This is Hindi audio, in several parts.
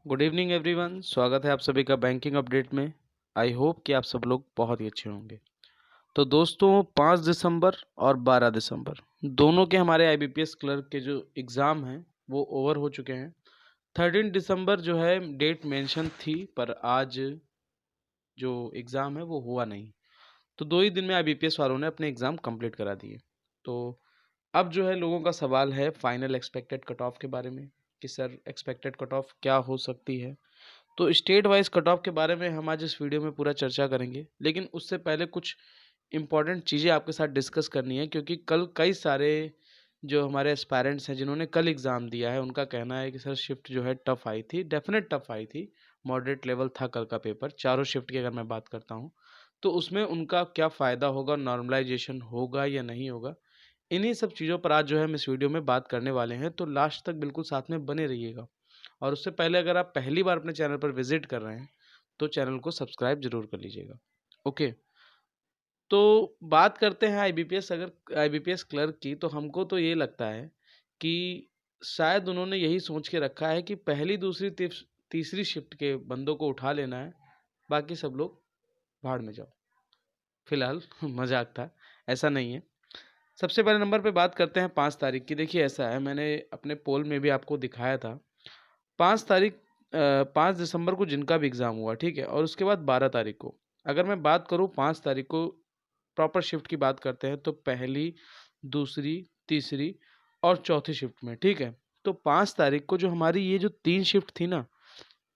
Good evening everyone. स्वागत है आप सभी का बैंकिंग अपडेट में। आई होप कि आप सब लोग बहुत ही अच्छे होंगे। तो दोस्तों 5 दिसंबर और 12 दिसंबर दोनों के हमारे आईबीपीएस क्लर्क के जो एग्ज़ाम हैं वो ओवर हो चुके हैं। 13 दिसंबर जो है डेट मेंशन थी, पर आज जो एग्ज़ाम है वो हुआ नहीं। तो 2 ही दिन में आईबीपीएस वालों ने अपने एग्ज़ाम कंप्लीट करा दिए। तो अब जो है लोगों का सवाल है फाइनल एक्सपेक्टेड कट ऑफ के बारे में कि सर एक्सपेक्टेड कट ऑफ क्या हो सकती है। तो स्टेट वाइज कट ऑफ के बारे में हम आज इस वीडियो में पूरा चर्चा करेंगे, लेकिन उससे पहले कुछ इंपॉर्टेंट चीज़ें आपके साथ डिस्कस करनी है, क्योंकि कल कई सारे जो हमारे एस्पायरेंट्स हैं जिन्होंने कल एग्ज़ाम दिया है उनका कहना है कि सर शिफ्ट जो है टफ आई थी, डेफिनेट टफ आई थी। मॉडरेट लेवल था कल का पेपर, चारों शिफ्ट की अगर मैं बात करता हूँ तो उसमें उनका क्या फ़ायदा होगा, नॉर्मलाइजेशन होगा या नहीं होगा। इन्हीं सब चीज़ों पर आज जो है हम इस वीडियो में बात करने वाले हैं, तो लास्ट तक बिल्कुल साथ में बने रहिएगा। और उससे पहले अगर आप पहली बार अपने चैनल पर विजिट कर रहे हैं तो चैनल को सब्सक्राइब जरूर कर लीजिएगा। ओके, तो बात करते हैं आईबीपीएस, अगर आईबीपीएस क्लर्क की, तो हमको तो ये लगता है कि शायद उन्होंने यही सोच के रखा है कि पहली दूसरी तीसरी शिफ्ट के बंदों को उठा लेना है, बाकी सब लोग भाड़ में जाओ। फिलहाल मजाक था, ऐसा नहीं है। सबसे पहले नंबर पे बात करते हैं 5 तारीख की। देखिए ऐसा है, मैंने अपने पोल में भी आपको दिखाया था। 5 तारीख 5 दिसंबर को जिनका भी एग्ज़ाम हुआ, ठीक है, और उसके बाद 12 तारीख को, अगर मैं बात करूँ 5 तारीख को प्रॉपर शिफ्ट की बात करते हैं तो पहली, दूसरी, तीसरी और चौथी शिफ्ट में, ठीक है। तो 5 तारीख को जो हमारी ये जो 3 शिफ्ट थी ना,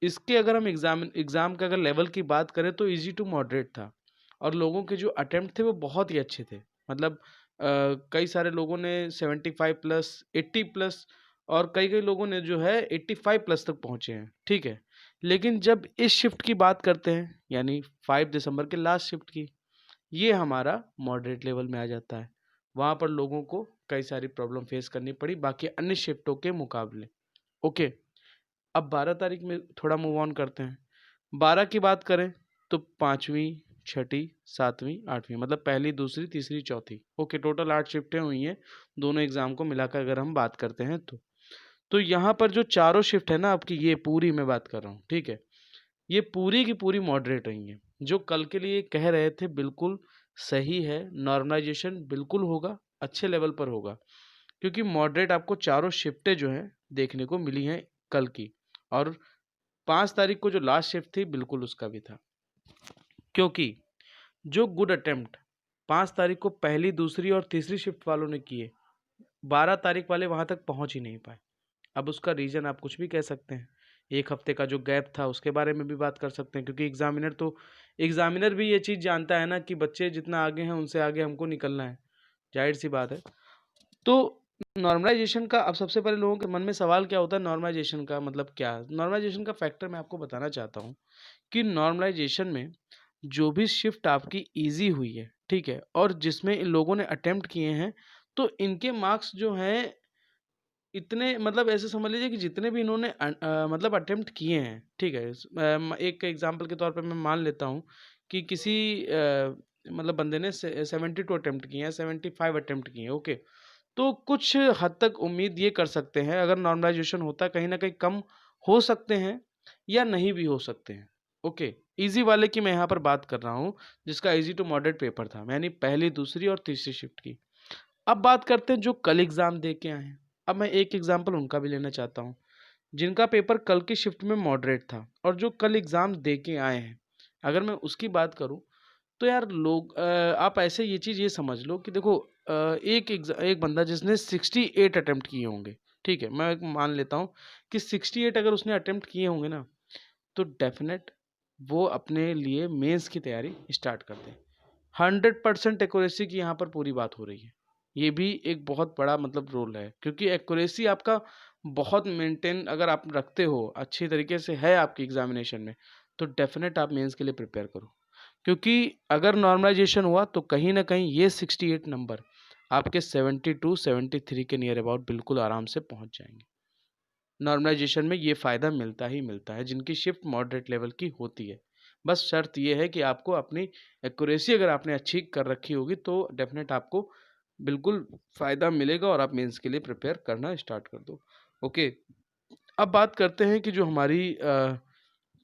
इसके अगर हम एग्ज़ाम के अगर लेवल की बात करें तो इजी टू मॉडरेट था। और लोगों के जो अटेम्प्ट थे वो बहुत ही अच्छे थे। मतलब कई सारे लोगों ने 75 प्लस, 80 प्लस, और कई कई लोगों ने जो है 85 प्लस तक पहुंचे हैं, ठीक है। लेकिन जब इस शिफ्ट की बात करते हैं, यानी 5 दिसंबर के लास्ट शिफ्ट की, ये हमारा मॉडरेट लेवल में आ जाता है। वहाँ पर लोगों को कई सारी प्रॉब्लम फेस करनी पड़ी बाकी अन्य शिफ्टों के मुकाबले। ओके, अब 12 तारीख में थोड़ा मूव ऑन करते हैं। 12 की बात करें तो पाँचवीं, छठी, सातवीं, आठवीं, मतलब पहली, दूसरी, तीसरी, चौथी। ओके, टोटल 8 शिफ्टें हुई हैं दोनों एग्जाम को मिलाकर अगर हम बात करते हैं तो यहाँ पर जो चारों शिफ्ट है ना आपकी, ये पूरी मैं बात कर रहा हूँ, ठीक है, ये पूरी की पूरी मॉडरेट रही हैं। जो कल के लिए कह रहे थे बिल्कुल सही है, नॉर्मलाइजेशन बिल्कुल होगा, अच्छे लेवल पर होगा, क्योंकि मॉडरेट आपको चारों शिफ्टें जो हैं देखने को मिली हैं कल की। और 5 तारीख को जो लास्ट शिफ्ट थी बिल्कुल उसका भी था, क्योंकि जो गुड अटेम्प्ट 5 तारीख को पहली, दूसरी और तीसरी शिफ्ट वालों ने किए, 12 तारीख वाले वहां तक पहुंच ही नहीं पाए। अब उसका रीजन आप कुछ भी कह सकते हैं, एक हफ्ते का जो गैप था उसके बारे में भी बात कर सकते हैं, क्योंकि एग्जामिनर भी ये चीज़ जानता है ना कि बच्चे जितना आगे हैं उनसे आगे हमको निकलना है, जाहिर सी बात है। तो नॉर्मलाइजेशन का अब सबसे पहले लोगों के मन में सवाल क्या होता है, नॉर्मलाइजेशन का मतलब क्या। नॉर्मलाइजेशन का फैक्टर मैं आपको बताना चाहता हूँ कि नॉर्मलाइजेशन में जो भी शिफ्ट आपकी इजी हुई है, ठीक है, और जिसमें इन लोगों ने अटेम्प्ट किए हैं, तो इनके मार्क्स जो हैं इतने, मतलब ऐसे समझ लीजिए कि जितने भी इन्होंने मतलब अटेम्प्ट किए हैं, ठीक है, एक एग्जांपल के तौर पे मैं मान लेता हूँ कि किसी मतलब बंदे ने 72 अटेम्प्ट किए हैं, 75 अटेम्प्ट किए हैं, ओके। तो कुछ हद तक उम्मीद ये कर सकते हैं, अगर नॉर्मलाइजेशन होता है कहीं ना कहीं कम हो सकते हैं या नहीं भी हो सकते हैं। ओके, इजी वाले की मैं यहाँ पर बात कर रहा हूँ, जिसका इजी टू मॉडरेट पेपर था, यानी पहली, दूसरी और तीसरी शिफ्ट की। अब बात करते हैं जो कल एग्जाम दे के आए हैं। अब मैं एक एग्जाम्पल उनका भी लेना चाहता हूँ जिनका पेपर कल की शिफ्ट में मॉडरेट था और जो कल एग्जाम दे के आए हैं। अगर मैं उसकी बात करूँ तो यार लोग आप ऐसे ये चीज़ ये समझ लो कि देखो, एक बंदा जिसने 68 अटेम्प्ट किए होंगे, ठीक है, मैं एक मान लेता हूँ कि 68 अगर उसने अटेम्प्ट किए होंगे ना, तो डेफिनेट वो अपने लिए मेंस की तैयारी स्टार्ट कर दे। 100% एक्यूरेसी की यहाँ पर पूरी बात हो रही है। ये भी एक बहुत बड़ा मतलब रोल है, क्योंकि एक्यूरेसी आपका बहुत मेंटेन अगर आप रखते हो, अच्छी तरीके से है आपकी एग्जामिनेशन में, तो डेफिनेट आप मेंस के लिए प्रिपेयर करो। क्योंकि अगर नॉर्मलाइजेशन हुआ तो कहीं ना कहीं ये 68 नंबर आपके 72 73 के नियर अबाउट बिल्कुल आराम से पहुंच जाएंगे। नॉर्मलाइजेशन में ये फ़ायदा मिलता ही मिलता है जिनकी शिफ्ट मॉडरेट लेवल की होती है। बस शर्त ये है कि आपको अपनी एक्यूरेसी अगर आपने अच्छी कर रखी होगी तो डेफिनेट आपको बिल्कुल फ़ायदा मिलेगा और आप मेंस के लिए प्रिपेयर करना स्टार्ट कर दो। ओके, अब बात करते हैं कि जो हमारी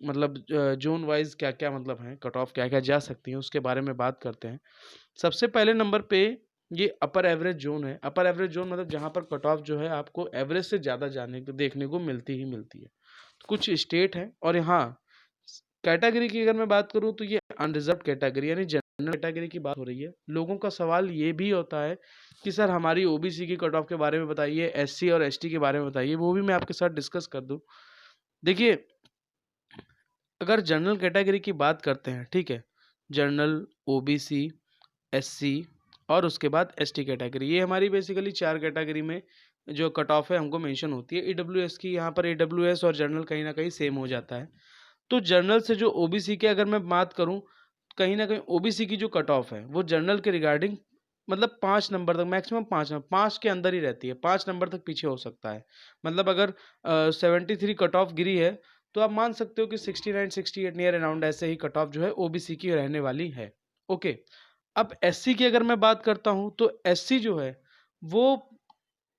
मतलब जोन वाइज क्या क्या मतलब है, कट ऑफ क्या क्या जा सकती है, उसके बारे में बात करते हैं। सबसे पहले नंबर पे ये अपर एवरेज जोन है। अपर एवरेज जोन मतलब जहाँ पर कट ऑफ जो है आपको एवरेज से ज़्यादा जाने को देखने को मिलती ही मिलती है। कुछ स्टेट हैं और यहाँ कैटेगरी की अगर मैं बात करूँ तो ये अनरिजर्व कैटेगरी यानी जनरल कैटेगरी की बात हो रही है। लोगों का सवाल ये भी होता है कि सर हमारी ओबीसी की कट ऑफ के बारे में बताइए, एससी और एसटी के बारे में बताइए, वो भी मैं आपके साथ डिस्कस कर दूं। देखिए, अगर जनरल कैटेगरी की बात करते हैं, ठीक है, जनरल, ओबीसी, एससी और उसके बाद एसटी कैटेगरी, ये हमारी बेसिकली 4 कैटेगरी में जो कट ऑफ है हमको मेंशन होती है। ईडब्ल्यूएस की यहाँ पर ईडब्ल्यूएस और जनरल कहीं ना कहीं सेम हो जाता है। तो जनरल से जो ओबीसी के अगर मैं बात करूँ, कहीं ना कहीं ओबीसी की जो कट ऑफ है वो जनरल के रिगार्डिंग मतलब 5 नंबर तक, मैक्सिमम 5 नंबर, 5 के अंदर ही रहती है, 5 नंबर तक पीछे हो सकता है। मतलब अगर 73 कट ऑफ गिरी है तो आप मान सकते हो कि 69 68 नियर अराउंड ऐसे ही कट ऑफ जो है ओबीसी की रहने वाली है। ओके, अब एससी की अगर मैं बात करता हूं तो एससी जो है वो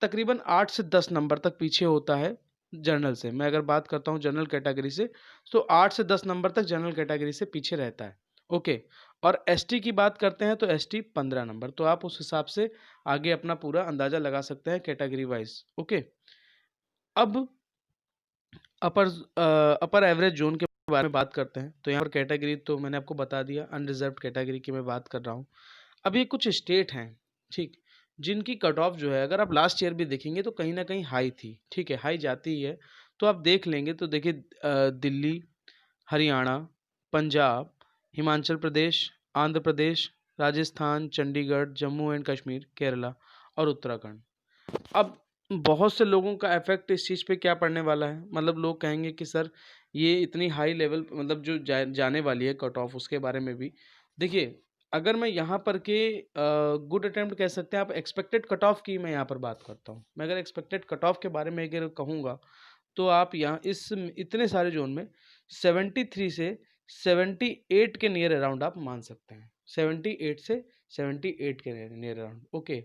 तकरीबन 8 से 10 नंबर तक पीछे होता है जनरल से। मैं अगर बात करता हूं जनरल कैटेगरी से तो 8 से 10 नंबर तक जनरल कैटेगरी से पीछे रहता है। ओके, और एसटी की बात करते हैं तो एसटी 15 नंबर। तो आप उस हिसाब से आगे अपना पूरा अंदाजा लगा सकते हैं कैटेगरी वाइज। ओके, अब अपर अपर एवरेज जोन के बारे में बात करते हैं। तो यहाँ पर कैटेगरी तो मैंने आपको बता दिया, अनरिजर्व कैटेगरी की मैं बात कर रहा हूँ। अब ये कुछ स्टेट हैं, ठीक, जिनकी कट ऑफ जो है अगर आप लास्ट ईयर भी देखेंगे तो कहीं ना कहीं हाई थी, ठीक है, हाई जाती ही है। तो आप देख लेंगे तो देखिए, दिल्ली, हरियाणा, पंजाब, हिमाचल प्रदेश, आंध्र प्रदेश, राजस्थान, चंडीगढ़, जम्मू एंड कश्मीर, केरला और उत्तराखंड। अब बहुत से लोगों का इफेक्ट इस चीज़ पे क्या पड़ने वाला है, मतलब लोग कहेंगे कि सर ये इतनी हाई लेवल मतलब जो जाने वाली है कट ऑफ, उसके बारे में भी देखिए। अगर मैं यहाँ पर के गुड अटेम्प्ट कह सकते हैं, आप एक्सपेक्टेड कट ऑफ की मैं यहाँ पर बात करता हूँ। मैं अगर एक्सपेक्टेड कट ऑफ के बारे में अगर कहूँगा तो आप यहाँ इस इतने सारे जोन में 73 से 78 के नियर अराउंड आप मान सकते हैं। 78 से 78 के नियर अराउंड। ओके,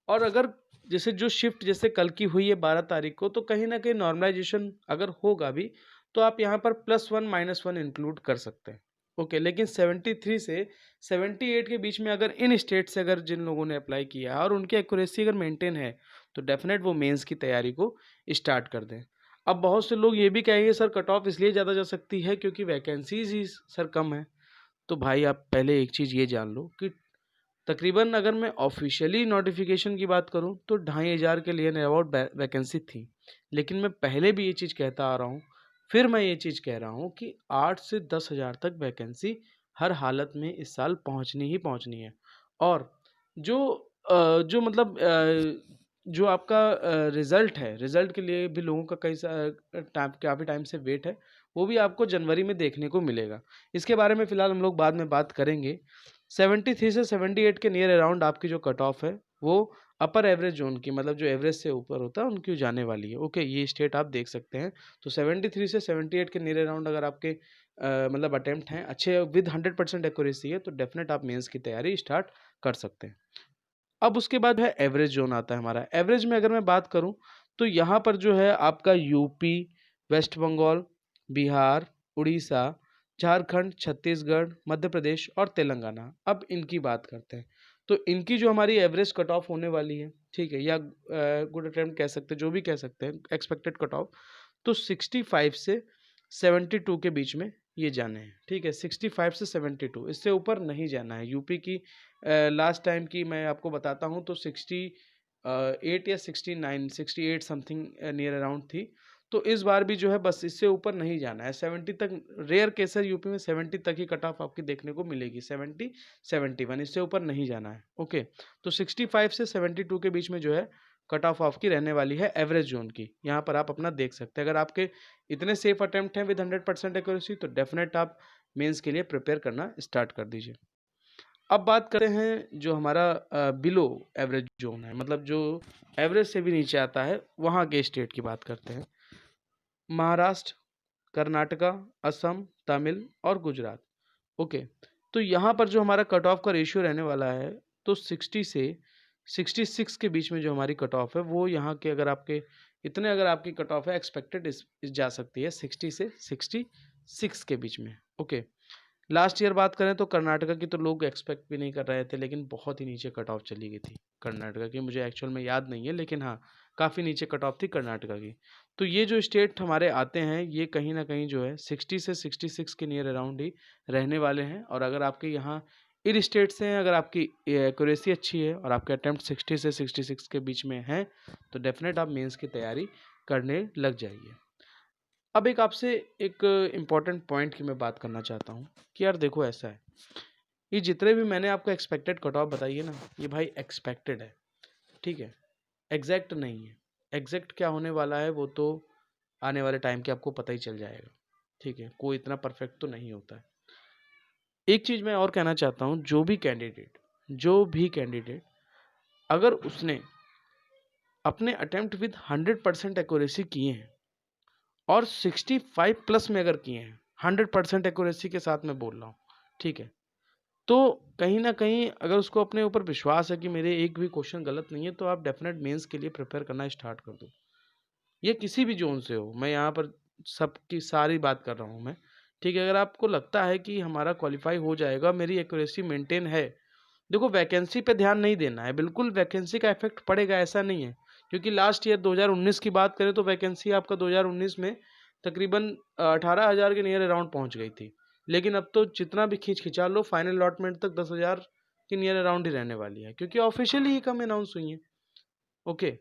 और अगर जैसे जो शिफ्ट जैसे कल की हुई है 12 तारीख को, तो कहीं ना कहीं नॉर्मलाइजेशन अगर होगा भी तो आप यहाँ पर +1 -1 इंक्लूड कर सकते हैं। ओके, लेकिन 73 से 78 के बीच में अगर इन स्टेट से अगर जिन लोगों ने अप्लाई किया है और उनकी एक्यूरेसी अगर मेंटेन है तो डेफिनेट वो मेंस की तैयारी को स्टार्ट कर दें। अब बहुत से लोग ये भी कहेंगे सर कट ऑफ इसलिए ज़्यादा जा सकती है क्योंकि वैकेंसीज ही सर कम है। तो भाई आप पहले एक चीज़ ये जान लो कि तकरीबन अगर मैं ऑफिशियली नोटिफिकेशन की बात करूं तो 2500 के लिए अबाउट वैकेंसी थी। लेकिन मैं पहले भी ये चीज़ कहता आ रहा हूँ, फिर मैं ये चीज़ कह रहा हूँ कि 8 से 10 हज़ार तक वैकेंसी हर हालत में इस साल पहुँचनी ही पहुँचनी है। और जो जो मतलब जो आपका रिज़ल्ट है, रिज़ल्ट के लिए भी लोगों का कई टाइम काफ़ी टाइम से वेट है, वो भी आपको जनवरी में देखने को मिलेगा। इसके बारे में फ़िलहाल हम लोग बाद में बात करेंगे। 73 से 78 के नियर अराउंड आपकी जो कट ऑफ है वो अपर एवरेज जोन की, मतलब जो एवरेज से ऊपर होता है उनकी जाने वाली है। ओके, ये स्टेट आप देख सकते हैं। तो 73 से 78 के नियर अराउंड अगर आपके मतलब अटेम्प्ट हैं अच्छे विद 100% एक्यूरेसी है तो डेफिनेट आप मेंस की तैयारी स्टार्ट कर सकते हैं। अब उसके बाद है एवरेज जोन आता है हमारा। एवरेज में अगर मैं बात करूं तो यहाँ पर जो है आपका यूपी, वेस्ट बंगाल, बिहार, उड़ीसा, झारखंड, छत्तीसगढ़, मध्य प्रदेश और तेलंगाना। अब इनकी बात करते हैं तो इनकी जो हमारी एवरेज कट ऑफ होने वाली है, ठीक है, या गुड अटेम्प्ट कह सकते हैं, जो भी कह सकते हैं, एक्सपेक्टेड कट ऑफ तो 65 से 72 के बीच में ये जाने हैं। ठीक है, 65 से 72, इससे ऊपर नहीं जाना है। यूपी की लास्ट टाइम की मैं आपको बताता हूँ तो 68 या 69 68 समथिंग नियर अराउंड थी। तो इस बार भी जो है बस इससे ऊपर नहीं जाना है। 70 तक रेयर केस है, यूपी में 70 तक ही कट ऑफ आपकी देखने को मिलेगी। 70 71 इससे ऊपर नहीं जाना है। ओके, तो 65 से 72 के बीच में जो है कट ऑफ आपकी रहने वाली है एवरेज जोन की। यहाँ पर आप अपना देख सकते हैं। अगर आपके इतने सेफ अटेम्प्ट हैं विद 100% एक्यूरेसी तो डेफिनेट आप मेंस के लिए प्रिपेयर करना स्टार्ट कर दीजिए। अब बात करते हैं जो हमारा बिलो एवरेज जोन है, मतलब जो एवरेज से भी नीचे आता है, वहाँ के स्टेट की बात करते हैं। महाराष्ट्र, कर्नाटका, असम, तमिल और गुजरात। ओके, तो यहाँ पर जो हमारा कट ऑफ का रेशियो रहने वाला है तो 60 से 66 के बीच में जो हमारी कट ऑफ है वो यहाँ के अगर आपके इतने अगर आपकी कट ऑफ है, एक्सपेक्टेड इस जा सकती है 60 से 66 के बीच में। ओके, लास्ट ईयर बात करें तो कर्नाटका की तो लोग एक्सपेक्ट भी नहीं कर रहे थे, लेकिन बहुत ही नीचे कट ऑफ चली गई थी कर्नाटका की। मुझे एक्चुअल में याद नहीं है, लेकिन हाँ काफ़ी नीचे कट ऑफ थी कर्नाटका की। तो ये जो स्टेट हमारे आते हैं, ये कहीं ना कहीं जो है 60 से 66 के नियर अराउंड ही रहने वाले हैं। और अगर आपके यहाँ इन स्टेट से हैं, अगर आपकी एक्यूरेसी अच्छी है और आपके अटैम्प्ट 60 से 66 के बीच में हैं, तो डेफिनेट आप मेंस की तैयारी करने लग जाइए। अब एक आपसे एक इम्पॉर्टेंट पॉइंट की मैं बात करना चाहता हूँ कि यार देखो ऐसा है, ये जितने भी मैंने आपको एक्सपेक्टेड कट ऑफ बताई है ना, ये भाई एक्सपेक्टेड है, ठीक है, एग्जैक्ट नहीं है। एग्जैक्ट क्या होने वाला है वो तो आने वाले टाइम के आपको पता ही चल जाएगा, ठीक है, कोई इतना परफेक्ट तो नहीं होता है। एक चीज़ मैं और कहना चाहता हूँ, जो भी कैंडिडेट अगर उसने अपने अटेम्प्ट विद 100% एक्यूरेसी किए हैं और 65 प्लस में अगर किए हैं, 100% एक्यूरेसी के साथ मैं बोल रहा हूँ, ठीक है, तो कहीं ना कहीं अगर उसको अपने ऊपर विश्वास है कि मेरे एक भी क्वेश्चन गलत नहीं है, तो आप डेफिनेट मेंस के लिए प्रिपेयर करना स्टार्ट कर दो। ये किसी भी जोन से हो, मैं यहाँ पर सबकी सारी बात कर रहा हूँ मैं, ठीक है। अगर आपको लगता है कि हमारा क्वालिफाई हो जाएगा, मेरी एक्यूरेसी मेंटेन है, देखो वैकेंसी पे ध्यान नहीं देना है, बिल्कुल वैकेंसी का इफेक्ट पड़ेगा ऐसा नहीं है, क्योंकि लास्ट ईयर 2019 की बात करें तो वैकेंसी आपका 2019 में तकरीबन 18,000 के नियर अराउंड पहुंच गई थी। लेकिन अब तो जितना भी खींचा लो, फाइनल अलॉटमेंट तक 10,000 के नियर अराउंड ही रहने वाली है, क्योंकि ऑफिशियली ही कम अनाउंस हुई है। ओके,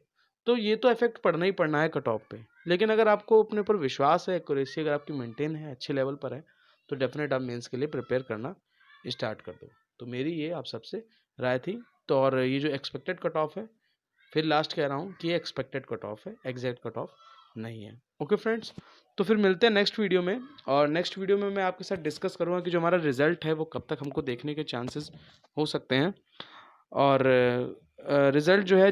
तो ये तो इफेक्ट पड़ना ही पड़ना है कट ऑफ पे। लेकिन अगर आपको अपने ऊपर विश्वास है, एक्यूरेसी अगर आपकी मेंटेन है, अच्छे लेवल पर है, तो डेफिनेट आप मेंस के लिए प्रिपेयर करना स्टार्ट कर दो। तो मेरी ये आप सबसे राय थी। तो और ये जो एक्सपेक्टेड कट ऑफ है, फिर लास्ट कह रहा हूँ कि ये एक्सपेक्टेड कट ऑफ है, एग्जैक्ट कट ऑफ नहीं है। ओके फ्रेंड्स, तो फिर मिलते हैं नेक्स्ट वीडियो में, और नेक्स्ट वीडियो में मैं आपके साथ डिस्कस करूँगा कि जो हमारा रिजल्ट है वो कब तक हमको देखने के चांसेस हो सकते हैं। और रिज़ल्ट जो है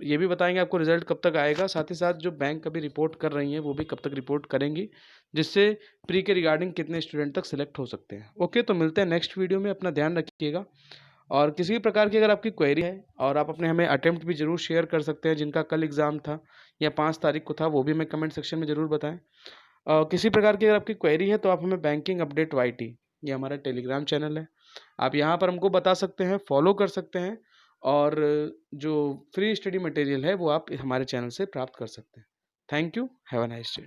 ये भी बताएंगे आपको रिज़ल्ट कब तक आएगा, साथ ही साथ जो बैंक अभी रिपोर्ट कर रही हैं वो भी कब तक रिपोर्ट करेंगी, जिससे प्री के रिगार्डिंग कितने स्टूडेंट तक सिलेक्ट हो सकते हैं। ओके, तो मिलते हैं नेक्स्ट वीडियो में, अपना ध्यान रखिएगा। और किसी भी प्रकार की अगर आपकी क्वेरी है, और आप अपने हमें अटेम्प्ट भी ज़रूर शेयर कर सकते हैं, जिनका कल एग्ज़ाम था या 5 तारीख को था, वो भी हमें कमेंट सेक्शन में ज़रूर बताएं। किसी प्रकार की अगर आपकी क्वेरी है तो आप हमें बैंकिंग अपडेट YT, ये हमारा टेलीग्राम चैनल है, आप यहाँ पर हमको बता सकते हैं, फॉलो कर सकते हैं। और जो फ्री स्टडी मटेरियल है वो आप हमारे चैनल से प्राप्त कर सकते हैं। Thank you, have a nice day.